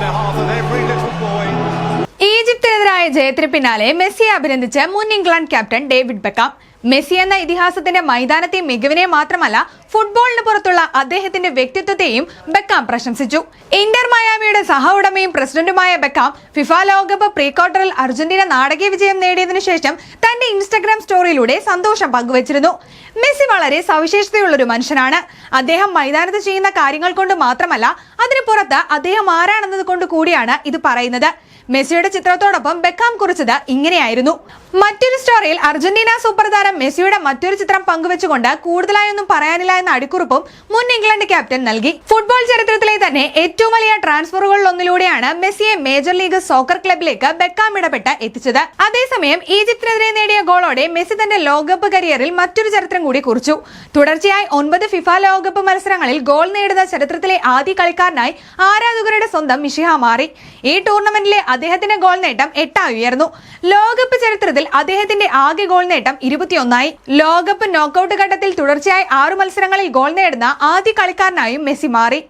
behalf of every little boy. ഈജിപ്തിനെതിരായ ജയത്തിന് പിന്നാലെ മെസ്സിയെ അഭിനന്ദിച്ച് മുൻ England captain David Beckham. Messi എന്ന ഇതിഹാസത്തിന്റെ മൈതാനത്തെയും മികവിനെ മാത്രമല്ല ഫുട്ബോളിന് പുറത്തുള്ള അദ്ദേഹത്തിന്റെ വ്യക്തിത്വത്തെയും ബെക്കാം പ്രശംസിച്ചു. ഇന്റർ മയാമിയുടെ സഹ ഉടമയും പ്രസിഡന്റുമായ ബെക്കാം ഫിഫ ലോകകപ്പ് പ്രീ ക്വാർട്ടറിൽ അർജന്റീന നാടകീയ വിജയം നേടിയതിനു ശേഷം തന്റെ ഇൻസ്റ്റഗ്രാം സ്റ്റോറിയിലൂടെ സന്തോഷം പങ്കുവച്ചിരുന്നു. മെസ്സി വളരെ സവിശേഷതയുള്ള ഒരു മനുഷ്യനാണ്. അദ്ദേഹം മൈതാനത്ത് ചെയ്യുന്ന കാര്യങ്ങൾ കൊണ്ട് മാത്രമല്ല അതിന് പുറത്ത് അദ്ദേഹം ആരാണെന്നത് കൊണ്ട് കൂടിയാണ് ഇത് പറയുന്നത്. മെസ്സിയുടെ ചിത്രത്തോടൊപ്പം ബെക്കാം കുറിച്ചത് ഇങ്ങനെയായിരുന്നു. മറ്റൊരു സ്റ്റോറിയിൽ അർജന്റീന സൂപ്പർ താരം മെസ്സിയുടെ മറ്റൊരു ചിത്രം പങ്കുവെച്ചുകൊണ്ട് കൂടുതലായൊന്നും പറയാനില്ല എന്ന അടിക്കുറിപ്പും മുൻ ഇംഗ്ലണ്ട് ക്യാപ്റ്റൻ നൽകി. ഫുട്ബോൾ ചരിത്രത്തിലെ തന്നെ ഏറ്റവും വലിയ ട്രാൻസ്ഫറുകളിൽ ഒന്നിലൂടെയാണ് മെസ്സിയെ മേജർ ലീഗ് സോക്കർ ക്ലബിലേക്ക് ബെക്കാം ഇടപെട്ട് എത്തിച്ചത്. അതേസമയം ഈജിപ്തിനെതിരെ നേടിയ ഗോളോടെ മെസ്സി തന്റെ ലോകകപ്പ് കരിയറിൽ മറ്റൊരു ചരിത്രം കൂടി കുറിച്ചു. തുടർച്ചയായി 9 ഫിഫ ലോകകപ്പ് മത്സരങ്ങളിൽ ഗോൾ നേടുന്ന ചരിത്രത്തിലെ ആദ്യ കളിക്കാരനായി ആരാധകരുടെ സ്വന്തം മിഷിഹ മാറി. ഈ ടൂർണമെന്റിലെ അദ്ദേഹത്തിന്റെ ഗോൾ നേട്ടം 8 ഉയർന്നു. ലോകകപ്പ് ചരിത്രത്തിൽ അദ്ദേഹത്തിന്റെ ആകെ ഗോൾ നേട്ടം 21. ലോകകപ്പ് നോക്കൌട്ട് ഘട്ടത്തിൽ തുടർച്ചയായി 6 മത്സരങ്ങളിൽ ഗോൾ നേടുന്ന ആദ്യ കളിക്കാരനായും മെസ്സി മാറി.